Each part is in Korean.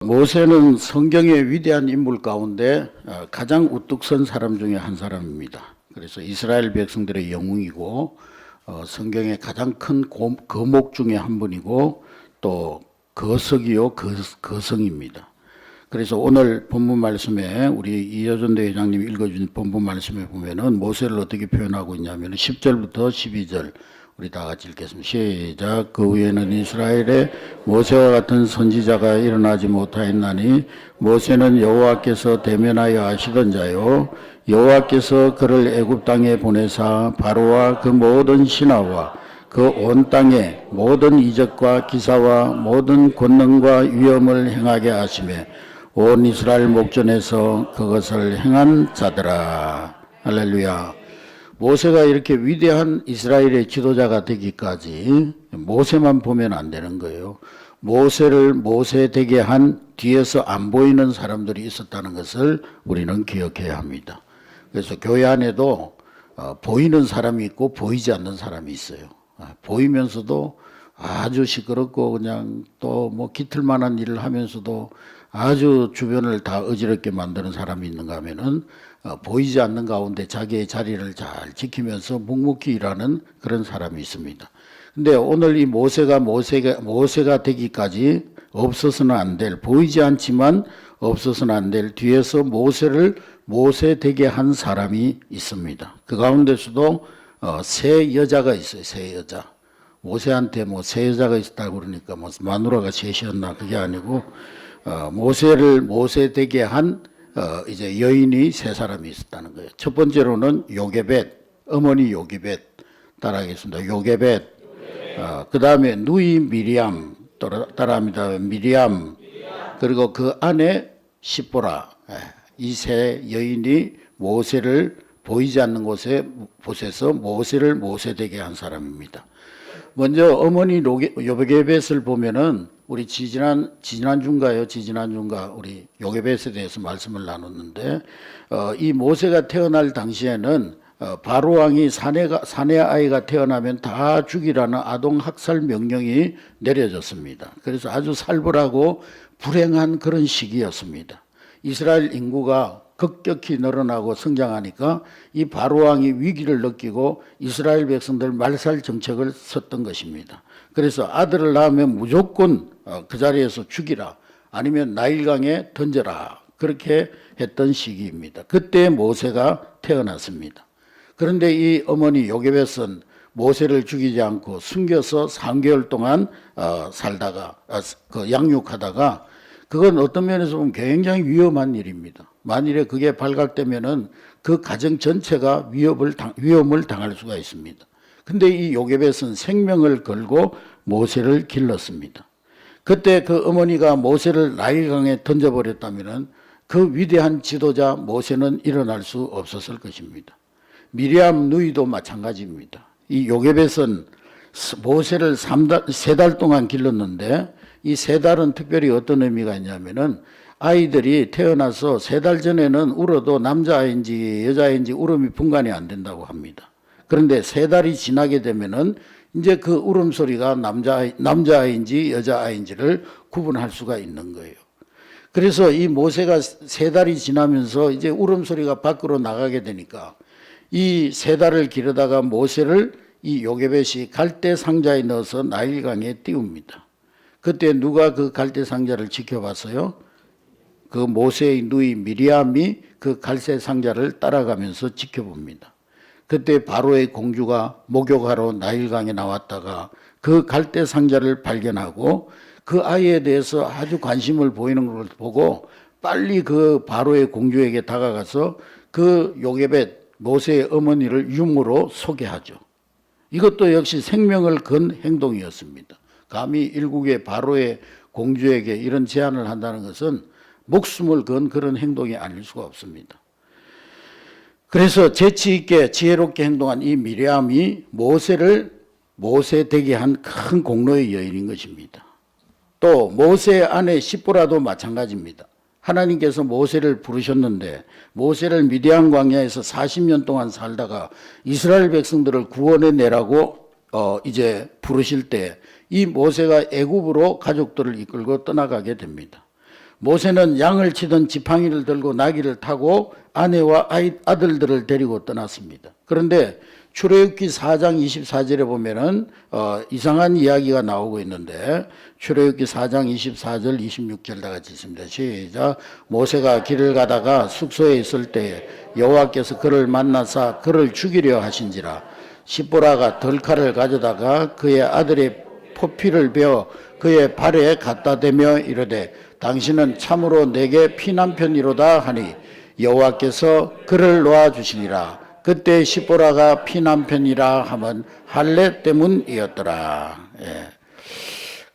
모세는 성경의 위대한 인물 가운데 가장 우뚝 선 사람 중에 한 사람입니다. 그래서 이스라엘 백성들의 영웅이고 성경의 가장 큰 거목 중에 한 분이고 또 거석이요 거성입니다. 그래서 오늘 본문 말씀에 우리 이여전 대회장님이 읽어준 본문 말씀에 보면은 모세를 어떻게 표현하고 있냐면 10절부터 12절 우리 다 같이 읽겠습니다. 시작. 그 후에는 이스라엘에 모세와 같은 선지자가 일어나지 못하였나니 모세는 여호와께서 대면하여 하시던 자요 여호와께서 그를 애굽 땅에 보내사 바로와 그 모든 신하와 그 온 땅에 모든 이적과 기사와 모든 권능과 위엄을 행하게 하시매 온 이스라엘 목전에서 그것을 행한 자더라. 할렐루야. 모세가 이렇게 위대한 이스라엘의 지도자가 되기까지 모세만 보면 안 되는 거예요. 모세를 모세 되게 한 뒤에서 안 보이는 사람들이 있었다는 것을 우리는 기억해야 합니다. 그래서 교회 안에도 보이는 사람이 있고 보이지 않는 사람이 있어요. 보이면서도 아주 시끄럽고 그냥 또 뭐 기틀만한 일을 하면서도 아주 주변을 다 어지럽게 만드는 사람이 있는가 하면은 보이지 않는 가운데 자기의 자리를 잘 지키면서 묵묵히 일하는 그런 사람이 있습니다. 근데 오늘 이 모세가 되기까지 없어서는 안 될, 보이지 않지만 없어서는 안 될 뒤에서 모세를 모세 되게 한 사람이 있습니다. 그 가운데서도 세 여자가 있어요. 세 여자. 모세한테 뭐 세 여자가 있다고 그러니까 뭐 마누라가 셋이었나 그게 아니고 모세를 모세 되게 한 이제 여인이 세 사람이 있었다는 거예요. 첫 번째로는 요게벳, 어머니 요게벳 따라하겠습니다. 요게벳. 그 다음에 누이 미리암 따라합니다. 미리암. 그리고 그 아내 시보라. 이 세 여인이 모세를 보이지 않는 곳에서 모세를 모세 되게 한 사람입니다. 먼저 어머니 요게벳을 보면은 우리 지지난주인가 우리 요게벳에 대해서 말씀을 나눴는데 이 모세가 태어날 당시에는 바로 왕이 사내 아이가 태어나면 다 죽이라는 아동 학살 명령이 내려졌습니다. 그래서 아주 살벌하고 불행한 그런 시기였습니다. 이스라엘 인구가 급격히 늘어나고 성장하니까 이 바로 왕이 위기를 느끼고 이스라엘 백성들 말살 정책을 썼던 것입니다. 그래서 아들을 낳으면 무조건 그 자리에서 죽이라 아니면 나일강에 던져라 그렇게 했던 시기입니다. 그때 모세가 태어났습니다. 그런데 이 어머니 요게벳은 모세를 죽이지 않고 숨겨서 3개월 동안 살다가 양육하다가 그건 어떤 면에서 보면 굉장히 위험한 일입니다. 만일에 그게 발각되면은 그 가정 전체가 위험을 당할 수가 있습니다. 근데 이 요게벳은 생명을 걸고 모세를 길렀습니다. 그때 그 어머니가 모세를 나일강에 던져버렸다면은 그 위대한 지도자 모세는 일어날 수 없었을 것입니다. 미리암 누이도 마찬가지입니다. 이 요게벳은 모세를 3달 동안 길렀는데 이 3달은 특별히 어떤 의미가 있냐면은 아이들이 태어나서 3달 전에는 울어도 남자아이인지 여자아이인지 울음이 분간이 안 된다고 합니다. 그런데 3달이 지나게 되면은 이제 그 울음소리가 남자아이인지 여자아이인지를 구분할 수가 있는 거예요. 그래서 이 모세가 3달이 지나면서 이제 울음소리가 밖으로 나가게 되니까 이 3달을 기르다가 모세를 이 요게벳이 갈대 상자에 넣어서 나일강에 띄웁니다. 그때 누가 그 갈대 상자를 지켜봤어요? 그 모세의 누이 미리암이 그 갈대 상자를 따라가면서 지켜봅니다. 그때 바로의 공주가 목욕하러 나일강에 나왔다가 그 갈대 상자를 발견하고 그 아이에 대해서 아주 관심을 보이는 걸 보고 빨리 그 바로의 공주에게 다가가서 그 요게벳 모세의 어머니를 유모로 소개하죠. 이것도 역시 생명을 건 행동이었습니다. 감히 일국의 바로의 공주에게 이런 제안을 한다는 것은 목숨을 건 그런 행동이 아닐 수가 없습니다. 그래서 재치 있게 지혜롭게 행동한 이 미리암이 모세를 모세 되게 한 큰 공로의 여인인 것입니다. 또 모세의 아내 시보라도 마찬가지입니다. 하나님께서 모세를 부르셨는데 모세를 미디안 광야에서 40년 동안 살다가 이스라엘 백성들을 구원해 내라고 이제 부르실 때 이 모세가 애굽으로 가족들을 이끌고 떠나가게 됩니다. 모세는 양을 치던 지팡이를 들고 나귀를 타고 아내와 아들들을 데리고 떠났습니다. 그런데 출애굽기 4장 24절에 보면은 이상한 이야기가 나오고 있는데, 출애굽기 4장 24절 26절 다 같이 있습니다. 시작. 모세가 길을 가다가 숙소에 있을 때에 여호와께서 그를 만나사 그를 죽이려 하신지라. 십보라가 덜칼을 가져다가 그의 아들의 포피를 베어 그의 발에 갖다 대며 이르되 당신은 참으로 내게 피난편이로다 하니 여호와께서 그를 놓아 주시니라. 그때 십보라가 피난편이라 하면 할례 때문이었더라. 예.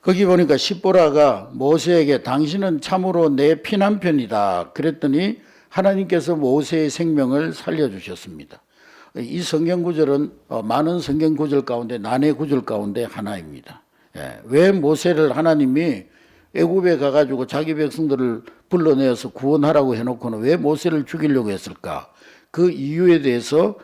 거기 보니까 십보라가 모세에게 당신은 참으로 내 피난편이다 그랬더니 하나님께서 모세의 생명을 살려주셨습니다. 이 성경 구절은 많은 성경 구절 가운데 난해 구절 가운데 하나입니다. 예. 왜 모세를 하나님이 애굽에 가가지고 자기 백성들을 불러내어서 구원하라고 해놓고는 왜 모세를 죽이려고 했을까? 그 이유에 대해서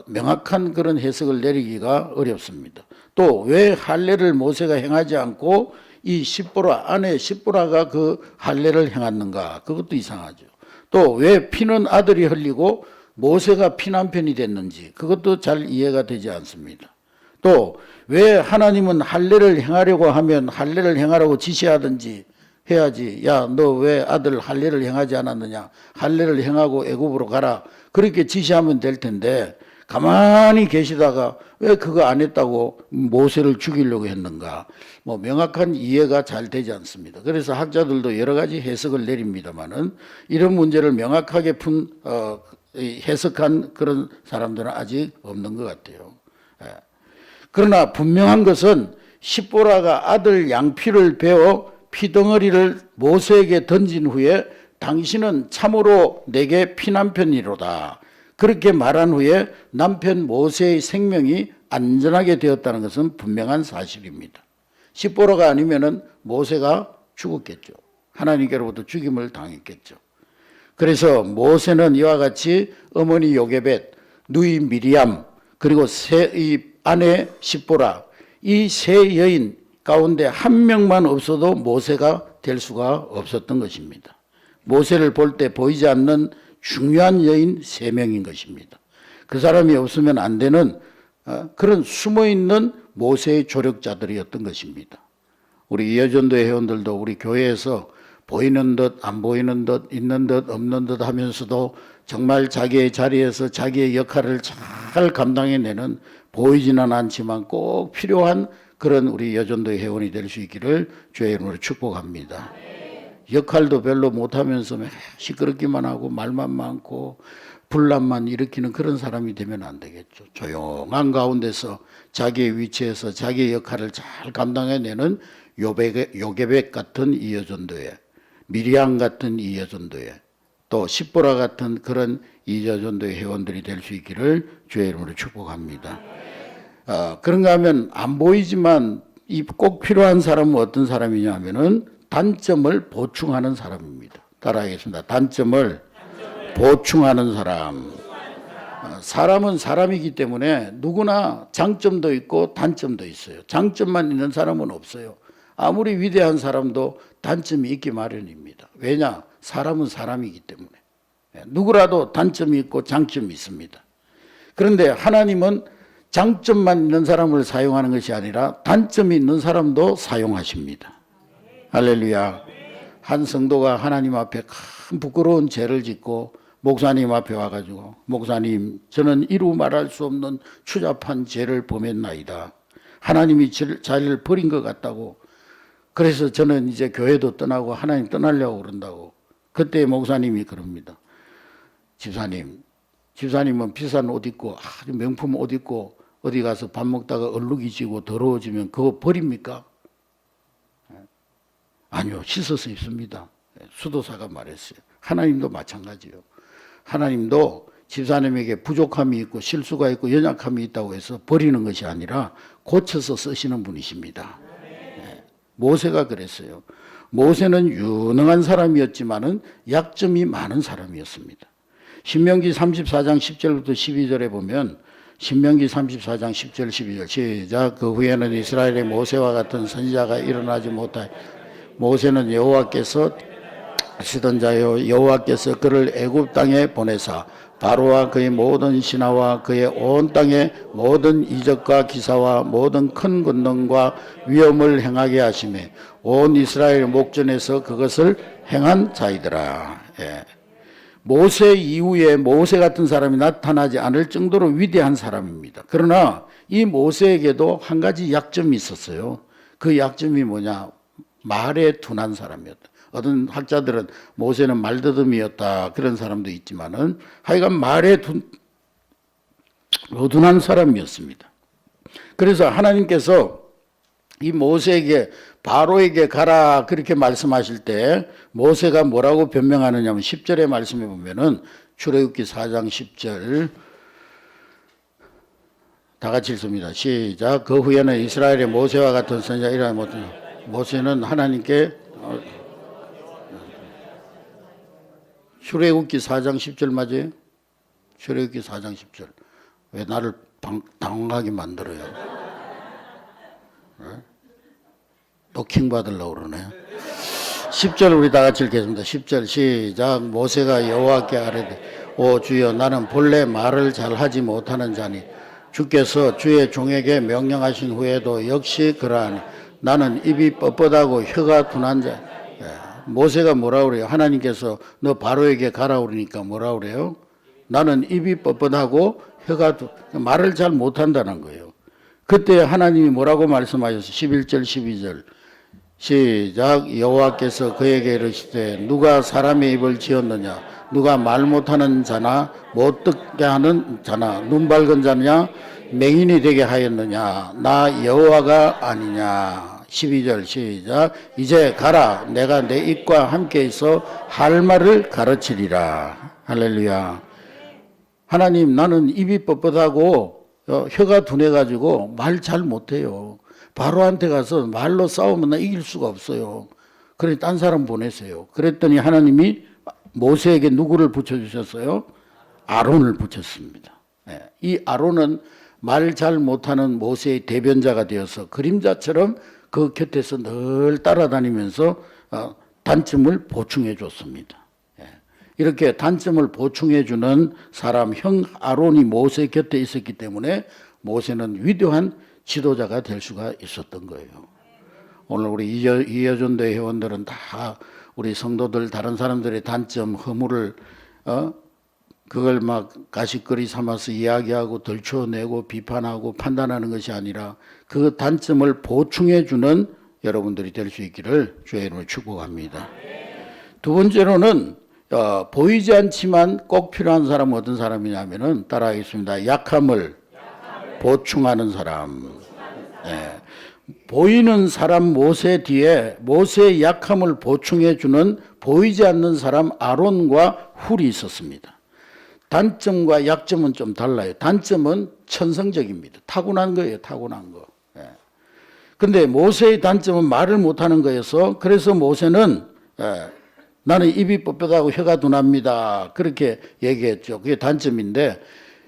명확한 그런 해석을 내리기가 어렵습니다. 또 왜 할례를 모세가 행하지 않고 이 십보라 아내 십보라가 그 할례를 행했는가? 그것도 이상하죠. 또 왜 피는 아들이 흘리고 모세가 피난편이 됐는지 그것도 잘 이해가 되지 않습니다. 또 왜 하나님은 할례를 행하려고 하면 할례를 행하라고 지시하든지 해야지, 야 너 왜 아들 할례를 행하지 않았느냐, 할례를 행하고 애굽으로 가라 그렇게 지시하면 될 텐데 가만히 계시다가 왜 그거 안 했다고 모세를 죽이려고 했는가? 뭐 명확한 이해가 잘 되지 않습니다. 그래서 학자들도 여러 가지 해석을 내립니다만은 이런 문제를 명확하게 해석한 그런 사람들은 아직 없는 것 같아요. 그러나 분명한 것은 십보라가 아들 양피를 베어 피덩어리를 모세에게 던진 후에 당신은 참으로 내게 피난편이로다 그렇게 말한 후에 남편 모세의 생명이 안전하게 되었다는 것은 분명한 사실입니다. 십보라가 아니면은 모세가 죽었겠죠. 하나님께로부터 죽임을 당했겠죠. 그래서 모세는 이와 같이 어머니 요게벳, 누이 미리암, 그리고 이 아내 십보라, 이 세 여인 가운데 한 명만 없어도 모세가 될 수가 없었던 것입니다. 모세를 볼 때 보이지 않는 중요한 여인 3명인 것입니다. 그 사람이 없으면 안 되는 그런 숨어있는 모세의 조력자들이었던 것입니다. 우리 이여전도의 회원들도 우리 교회에서 보이는 듯 안 보이는 듯 있는 듯 없는 듯 하면서도 정말 자기의 자리에서 자기의 역할을 잘 감당해내는 보이지는 않지만 꼭 필요한 그런 우리 여전도의 회원이 될 수 있기를 주의 이름으로 축복합니다. 역할도 별로 못하면서 시끄럽기만 하고 말만 많고 분란만 일으키는 그런 사람이 되면 안 되겠죠. 조용한 가운데서 자기의 위치에서 자기의 역할을 잘 감당해내는 요게벳 같은 이 여전도에, 미리암 같은 이 여전도에, 또 십보라 같은 그런 이 여전도의 회원들이 될 수 있기를 주의 이름으로 축복합니다. 그런가 하면 안 보이지만 이 꼭 필요한 사람은 어떤 사람이냐 하면은 단점을 보충하는 사람입니다. 따라하겠습니다. 단점을 보충하는 사람. 사람은 사람이기 때문에 누구나 장점도 있고 단점도 있어요. 장점만 있는 사람은 없어요. 아무리 위대한 사람도 단점이 있기 마련입니다. 왜냐? 사람은 사람이기 때문에. 누구라도 단점이 있고 장점이 있습니다. 그런데 하나님은 장점만 있는 사람을 사용하는 것이 아니라 단점이 있는 사람도 사용하십니다. 할렐루야. 한 성도가 하나님 앞에 큰 부끄러운 죄를 짓고 목사님 앞에 와가지고, 목사님 저는 이루 말할 수 없는 추잡한 죄를 범했나이다. 하나님이 자기를 버린 것 같다고. 그래서 저는 이제 교회도 떠나고 하나님 떠나려고 그런다고. 그때 목사님이 그럽니다. 집사님은 비싼 옷 입고 아주 명품 옷 입고 어디 가서 밥 먹다가 얼룩이 지고 더러워지면 그거 버립니까? 아니요, 씻어서 입습니다. 수도사가 말했어요. 하나님도 마찬가지예요. 하나님도 집사님에게 부족함이 있고 실수가 있고 연약함이 있다고 해서 버리는 것이 아니라 고쳐서 쓰시는 분이십니다. 모세가 그랬어요. 모세는 유능한 사람이었지만은 약점이 많은 사람이었습니다. 신명기 34장 10절부터 12절에 보면, 신명기 34장 10절 12절 시작. 그 후에는 이스라엘의 모세와 같은 선지자가 일어나지 못하여 모세는 여호와께서 하시던 자여 여호와께서 그를 애굽 땅에 보내사 바로와 그의 모든 신하와 그의 온 땅의 모든 이적과 기사와 모든 큰 권능과 위엄을 행하게 하시매 온 이스라엘 목전에서 그것을 행한 자이더라. 예. 모세 이후에 모세 같은 사람이 나타나지 않을 정도로 위대한 사람입니다. 그러나 이 모세에게도 한 가지 약점이 있었어요. 그 약점이 뭐냐? 말에 둔한 사람이었다. 어떤 학자들은 모세는 말더듬이었다 그런 사람도 있지만은 하여간 말에 어둔한 사람이었습니다. 그래서 하나님께서 이 모세에게 바로에게 가라 그렇게 말씀하실 때 모세가 뭐라고 변명하느냐 하면 10절의 말씀에 보면은 출애굽기 4장 10절 다 같이 읽습니다. 시작. 그 후에는 이스라엘의 모세와 같은 선지자 이라 모세는 하나님께 출애굽기 4장 10절 맞아요? 출애굽기 4장 10절. 왜 나를 당황하게 만들어요? 네? 또 킹 받으려고 그러네. 10절 우리 다 같이 읽겠습니다. 10절 시작. 모세가 여호와께 아뢰되 오 주여 나는 본래 말을 잘하지 못하는 자니 주께서 주의 종에게 명령하신 후에도 역시 그러하니 나는 입이 뻣뻣하고 혀가 둔한 자. 모세가 뭐라 그래요? 하나님께서 너 바로에게 가라 그러니까 뭐라 그래요? 나는 입이 뻣뻣하고 혀가 말을 잘 못한다는 거예요. 그때 하나님이 뭐라고 말씀하셨어요? 11절 12절 시작. 여호와께서 그에게 이르시되 누가 사람의 입을 지었느냐? 누가 말 못하는 자나 못 듣게 하는 자나 눈 밝은 자냐 맹인이 되게 하였느냐? 나 여호와가 아니냐? 12절 시작. 이제 가라. 내가 내 입과 함께 있어 할 말을 가르치리라. 할렐루야. 하나님 나는 입이 뻣뻣하고 혀가 둔해가지고 말 잘 못해요. 바로한테 가서 말로 싸우면 나 이길 수가 없어요. 그래 딴 사람 보내세요. 그랬더니 하나님이 모세에게 누구를 붙여주셨어요? 아론을 붙였습니다. 이 아론은 말 잘 못하는 모세의 대변자가 되어서 그림자처럼 그 곁에서 늘 따라다니면서 단점을 보충해 줬습니다. 이렇게 단점을 보충해 주는 사람 형 아론이 모세 곁에 있었기 때문에 모세는 위대한 지도자가 될 수가 있었던 거예요. 오늘 우리 이여전대 회원들은 다 우리 성도들 다른 사람들의 단점 허물을 그걸 막 가십거리 삼아서 이야기하고 덜쳐내고 비판하고 판단하는 것이 아니라 그 단점을 보충해 주는 여러분들이 될 수 있기를 주의 이름으로 축복합니다. 두 번째로는 보이지 않지만 꼭 필요한 사람은 어떤 사람이냐면은 따라하겠습니다. 약함을 보충하는 사람. 네. 보이는 사람 모세 뒤에 모세의 약함을 보충해 주는 보이지 않는 사람 아론과 훌이 있었습니다. 단점과 약점은 좀 달라요. 단점은 천성적입니다. 타고난 거예요. 타고난 거. 근데 모세의 단점은 말을 못하는 거여서 그래서 모세는 나는 입이 뻣뻣하고 혀가 둔합니다. 그렇게 얘기했죠. 그게 단점인데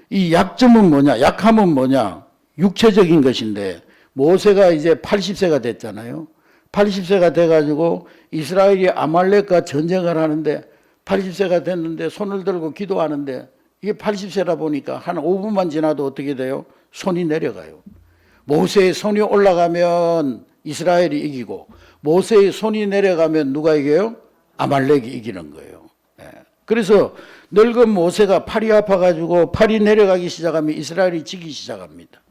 이 약점은 뭐냐? 약함은 뭐냐? 육체적인 것인데 모세가 이제 80세가 됐잖아요. 80세가 돼가지고 이스라엘이 아말렉과 전쟁을 하는데 80세가 됐는데 손을 들고 기도하는데 이게 80세라 보니까 한 5분만 지나도 어떻게 돼요? 손이 내려가요. 모세의 손이 올라가면 이스라엘이 이기고 모세의 손이 내려가면 누가 이겨요? 아말렉이 이기는 거예요. 그래서 늙은 모세가 팔이 아파가지고 팔이 내려가기 시작하면 이스라엘이 지기 시작합니다.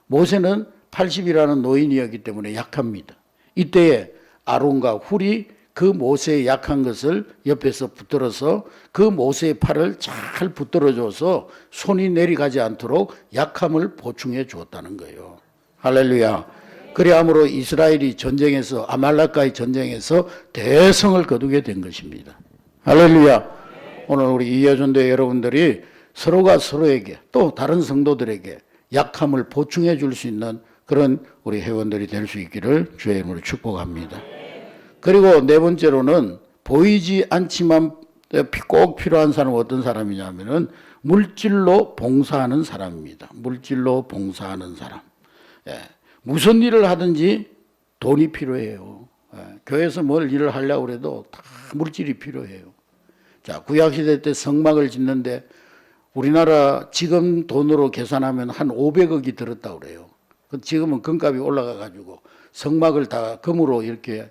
모세는 80이라는 노인이었기 때문에 약합니다. 이때에 아론과 훌이 그 모세의 약한 것을 옆에서 붙들어서 그 모세의 팔을 잘 붙들어줘서 손이 내려가지 않도록 약함을 보충해 주었다는 거예요. 할렐루야. 그리함으로 이스라엘이 전쟁에서 아말렉과의 전쟁에서 대성을 거두게 된 것입니다. 할렐루야. 오늘 우리 이여전대 여러분들이 서로가 서로에게 또 다른 성도들에게 약함을 보충해 줄 수 있는 그런 우리 회원들이 될 수 있기를 주의 이름으로 축복합니다. 그리고 네 번째로는 보이지 않지만 꼭 필요한 사람은 어떤 사람이냐면은 물질로 봉사하는 사람입니다. 물질로 봉사하는 사람. 무슨 일을 하든지 돈이 필요해요. 교회에서 뭘 일을 하려고 해도 다 물질이 필요해요. 자, 구약시대 때 성막을 짓는데 우리나라 지금 돈으로 계산하면 한 500억이 들었다고 그래요. 지금은 금값이 올라가가지고 성막을 다 금으로 이렇게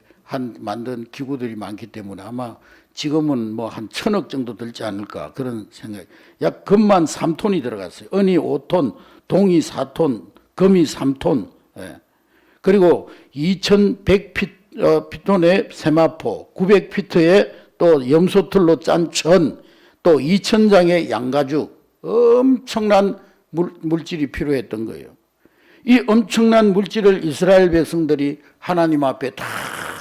만든 기구들이 많기 때문에 아마 지금은 뭐 한 1,000억 정도 들지 않을까 그런 생각이. 약 금만 3톤이 들어갔어요. 은이 5톤, 동이 4톤, 금이 3톤. 예. 그리고 2,100피톤의 세마포, 900피트의 또 염소틀로 짠 천, 또 2,000장의 양가죽, 엄청난 물질이 필요했던 거예요. 이 엄청난 물질을 이스라엘 백성들이 하나님 앞에 다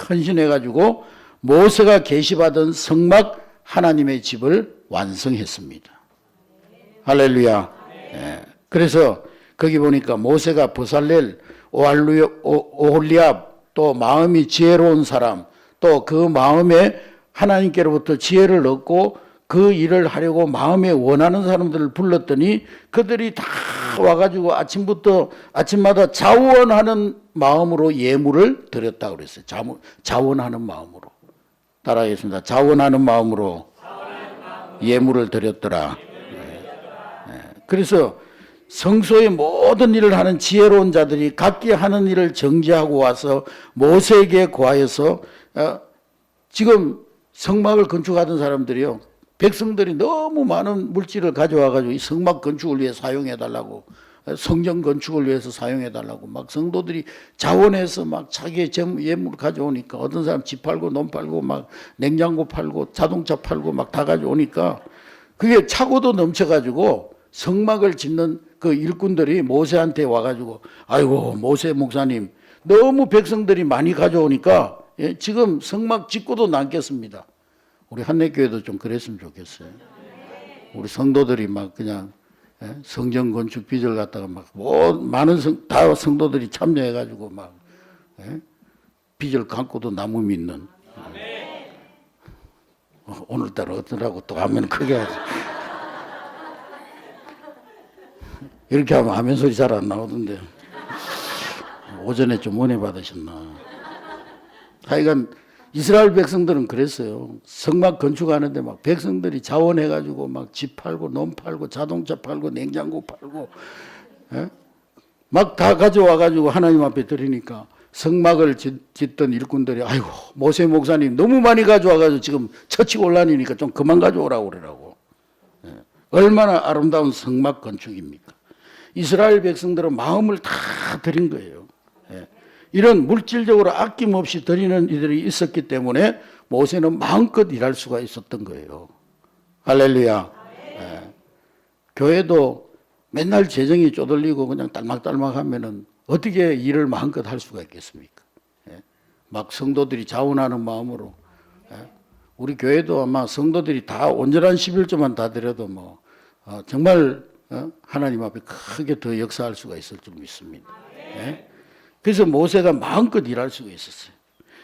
헌신해가지고 모세가 계시받은 성막 하나님의 집을 완성했습니다. 할렐루야. 예. 그래서 거기 보니까 모세가 버살렐, 오홀리압, 또 마음이 지혜로운 사람, 또 그 마음에 하나님께로부터 지혜를 얻고 그 일을 하려고 마음에 원하는 사람들을 불렀더니 그들이 다 와가지고 아침마다 자원하는 마음으로 예물을 드렸다고 그랬어요. 자원하는 마음으로. 따라하겠습니다. 자원하는 마음으로 예물을 드렸더라. 그래서 성소의 모든 일을 하는 지혜로운 자들이 각기 하는 일을 정지하고 와서 모세에게 구하여서 지금 성막을 건축하던 사람들이요. 백성들이 너무 많은 물질을 가져와가지고 이 성막 건축을 위해 사용해달라고, 성전 건축을 위해서 사용해달라고 막 성도들이 자원해서 막 자기의 예물을 가져오니까 어떤 사람 집 팔고 논 팔고 막 냉장고 팔고 자동차 팔고 막 다 가져오니까 그게 차고도 넘쳐가지고 성막을 짓는 그 일꾼들이 모세한테 와가지고 아이고 모세 목사님 너무 백성들이 많이 가져오니까 지금 성막 짓고도 남겠습니다. 우리 한내교회도 좀 그랬으면 좋겠어요. 우리 성도들이 막 그냥 성전 건축 빚을 갖다가 막 많은 다 성도들이 참여해가지고 막 빚을 감고도 나무 믿는. 오늘따라 어떠라고 또 하면 크게 하지. 이렇게 하면 아멘 소리 잘 안 나오던데. 오전에 좀 은혜 받으셨나. 하여간 이스라엘 백성들은 그랬어요. 성막 건축하는데 막 백성들이 자원해가지고 막 집 팔고 논 팔고 자동차 팔고 냉장고 팔고 막 다 가져와가지고 하나님 앞에 드리니까 성막을 짓던 일꾼들이 아이고 모세 목사님 너무 많이 가져와가지고 지금 처치곤란이니까 좀 그만 가져오라고 그러라고. 얼마나 아름다운 성막 건축입니까? 이스라엘 백성들은 마음을 다 드린 거예요. 이런 물질적으로 아낌없이 드리는 이들이 있었기 때문에 모세는 마음껏 일할 수가 있었던 거예요. 할렐루야. 교회도 맨날 재정이 쪼들리고 그냥 딸막딸막 하면은 어떻게 일을 마음껏 할 수가 있겠습니까? 막 성도들이 자원하는 마음으로. 우리 교회도 아마 성도들이 다 온전한 11조만 다 드려도 뭐 정말 하나님 앞에 크게 더 역사할 수가 있을 줄 믿습니다. 그래서 모세가 마음껏 일할 수가 있었어요.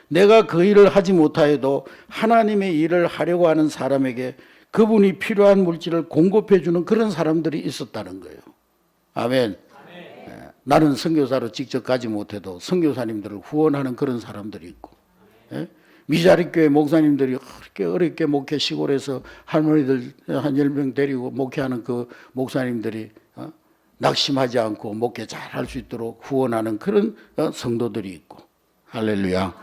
내가 그 일을 하지 못하여도 하나님의 일을 하려고 하는 사람에게 그분이 필요한 물질을 공급해 주는 그런 사람들이 있었다는 거예요. 아멘. 나는 선교사로 직접 가지 못해도 선교사님들을 후원하는 그런 사람들이 있고, 미자립교회 목사님들이 그렇게 어렵게 목회 시골에서 할머니들 한 10명 데리고 목회하는 그 목사님들이 낙심하지 않고 목회 잘 할 수 있도록 후원하는 그런 성도들이 있고. 할렐루야.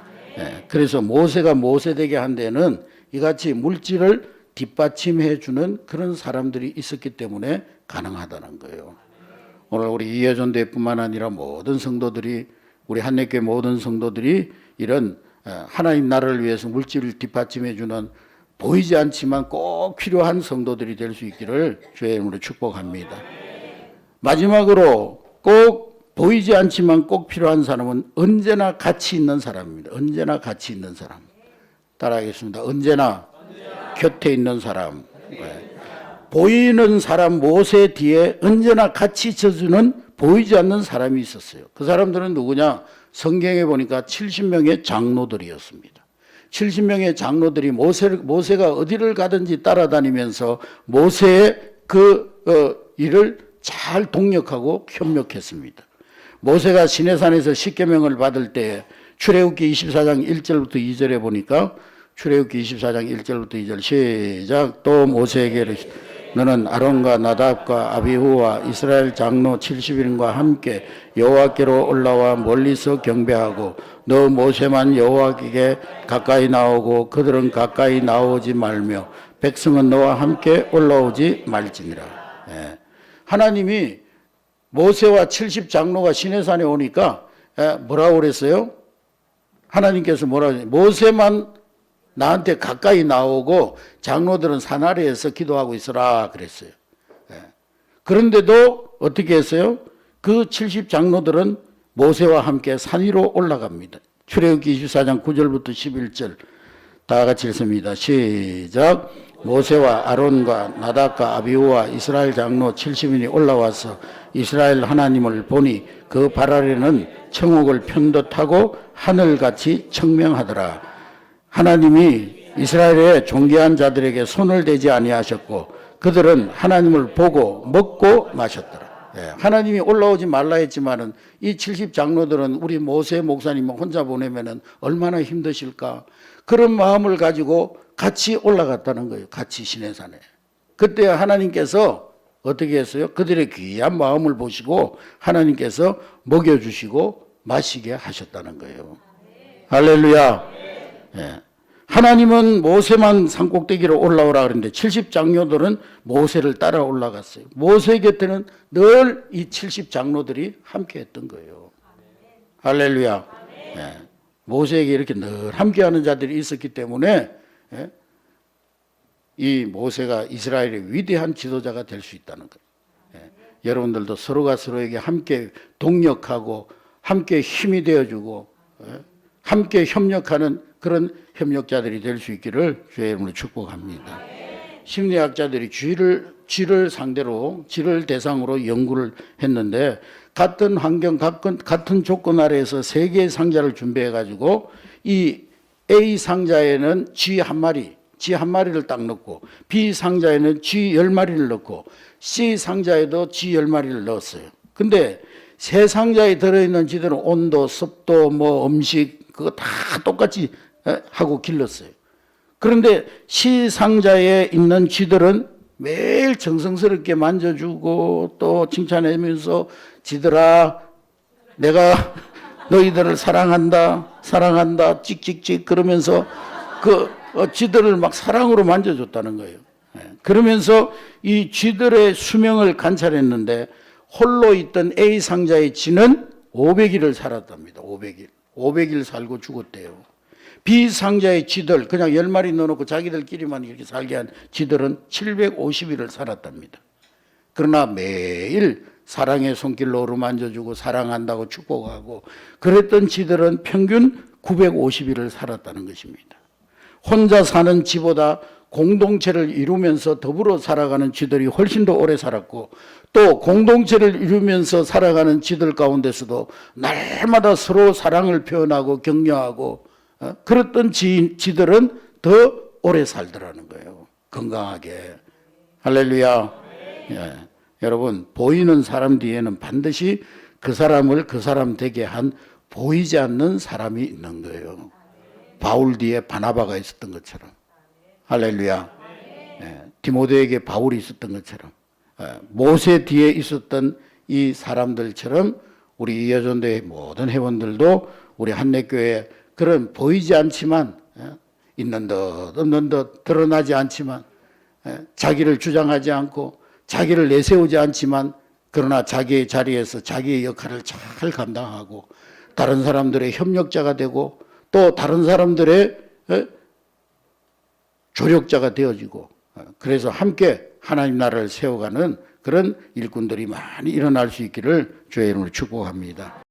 그래서 모세가 모세되게 한 데는 이같이 물질을 뒷받침해 주는 그런 사람들이 있었기 때문에 가능하다는 거예요. 오늘 우리 이해전대뿐만 아니라 모든 성도들이, 우리 한내교회 모든 성도들이 이런 하나님 나라를 위해서 물질을 뒷받침해 주는 보이지 않지만 꼭 필요한 성도들이 될 수 있기를 주의 이름으로 축복합니다. 마지막으로 꼭 보이지 않지만 꼭 필요한 사람은 언제나 가치 있는 사람입니다. 언제나 가치 있는 사람. 따라하겠습니다. 언제나 곁에 있는 사람. 보이는 사람 모세 뒤에 언제나 같이 있어주는 보이지 않는 사람이 있었어요. 그 사람들은 누구냐? 성경에 보니까 70명의 장로들이었습니다. 70명의 장로들이 모세가 어디를 가든지 따라다니면서 모세의 그 일을 잘 동력하고 협력했습니다. 모세가 시내산에서 십계명을 받을 때 출애굽기 24장 1절부터 2절에 보니까 출애굽기 24장 1절부터 2절 시작. 또 모세에게 너는 아론과 나답과 아비후와 이스라엘 장로 70인과 함께 여호와께로 올라와 멀리서 경배하고 너 모세만 여호와께 가까이 나오고 그들은 가까이 나오지 말며 백성은 너와 함께 올라오지 말지니라. 예. 하나님이 모세와 70장로가 시내산에 오니까 뭐라고 그랬어요? 하나님께서 뭐라고 했어요? 모세만 나한테 가까이 나오고 장로들은 산 아래에서 기도하고 있어라 그랬어요. 그런데도 어떻게 했어요? 그 70장로들은 모세와 함께 산 위로 올라갑니다. 출애굽기 24장 9절부터 11절 다 같이 읽습니다. 시작. 모세와 아론과 나답과 아비후와 이스라엘 장로 70인이 올라와서 이스라엘 하나님을 보니 그 발 아래는 청옥을 편듯하고 하늘같이 청명하더라. 하나님이 이스라엘의 존귀한 자들에게 손을 대지 아니하셨고 그들은 하나님을 보고 먹고 마셨더라. 하나님이 올라오지 말라 했지만은 이 70장로들은 우리 모세 목사님 혼자 보내면은 얼마나 힘드실까? 그런 마음을 가지고 같이 올라갔다는 거예요. 같이 시내산에. 그때 하나님께서 어떻게 했어요? 그들의 귀한 마음을 보시고 하나님께서 먹여주시고 마시게 하셨다는 거예요. 할렐루야. 예. 하나님은 모세만 산꼭대기로 올라오라 그랬는데 70장로들은 모세를 따라 올라갔어요. 모세 곁에는 늘 이 70장로들이 함께 했던 거예요. 할렐루야. 예. 모세에게 이렇게 늘 함께하는 자들이 있었기 때문에 예? 이 모세가 이스라엘의 위대한 지도자가 될 수 있다는 거예요. 예. 여러분들도 서로가 서로에게 함께 동력하고 함께 힘이 되어주고 예? 함께 협력하는 그런 협력자들이 될 수 있기를 주의 이름으로 축복합니다. 심리학자들이 쥐를 상대로 쥐를 대상으로 연구를 했는데 같은 환경 같은 조건 아래에서 세 개의 상자를 준비해 가지고 이 A 상자에는 쥐 한 마리를 딱 넣고 B 상자에는 쥐 10마리를 넣고 C 상자에도 쥐 10마리를 넣었어요. 근데 세 상자에 들어있는 쥐들은 온도, 습도, 음식 그거 다 똑같이 하고 길렀어요. 그런데 C 상자에 있는 쥐들은 매일 정성스럽게 만져주고 또 칭찬하면서 쥐들아 내가 너희들을 사랑한다 찍찍찍 그러면서 그 쥐들을 막 사랑으로 만져줬다는 거예요. 그러면서 이 쥐들의 수명을 관찰했는데 홀로 있던 A 상자의 쥐는 500일을 살았답니다. 500일 살고 죽었대요. B 상자의 쥐들 그냥 10마리 넣어놓고 자기들끼리만 이렇게 살게 한 쥐들은 750일을 살았답니다. 그러나 매일 사랑의 손길로 어루만져주고 사랑한다고 축복하고 그랬던 쥐들은 평균 950일을 살았다는 것입니다. 혼자 사는 쥐보다 공동체를 이루면서 더불어 살아가는 쥐들이 훨씬 더 오래 살았고 또 공동체를 이루면서 살아가는 쥐들 가운데서도 날마다 서로 사랑을 표현하고 격려하고 그랬던 쥐들은 더 오래 살더라는 거예요. 건강하게. 할렐루야. 예. 여러분 보이는 사람 뒤에는 반드시 그 사람을 그 사람 되게 한 보이지 않는 사람이 있는 거예요. 바울 뒤에 바나바가 있었던 것처럼. 할렐루야. 예. 디모데에게 바울이 있었던 것처럼 모세 뒤에 있었던 이 사람들처럼 우리 이여전도의 모든 회원들도 우리 한내교회 그런 보이지 않지만 있는 듯 없는 듯 드러나지 않지만 자기를 주장하지 않고 자기를 내세우지 않지만 그러나 자기의 자리에서 자기의 역할을 잘 감당하고 다른 사람들의 협력자가 되고 또 다른 사람들의 조력자가 되어지고 그래서 함께 하나님 나라를 세워가는 그런 일꾼들이 많이 일어날 수 있기를 주의 이름으로 축복합니다.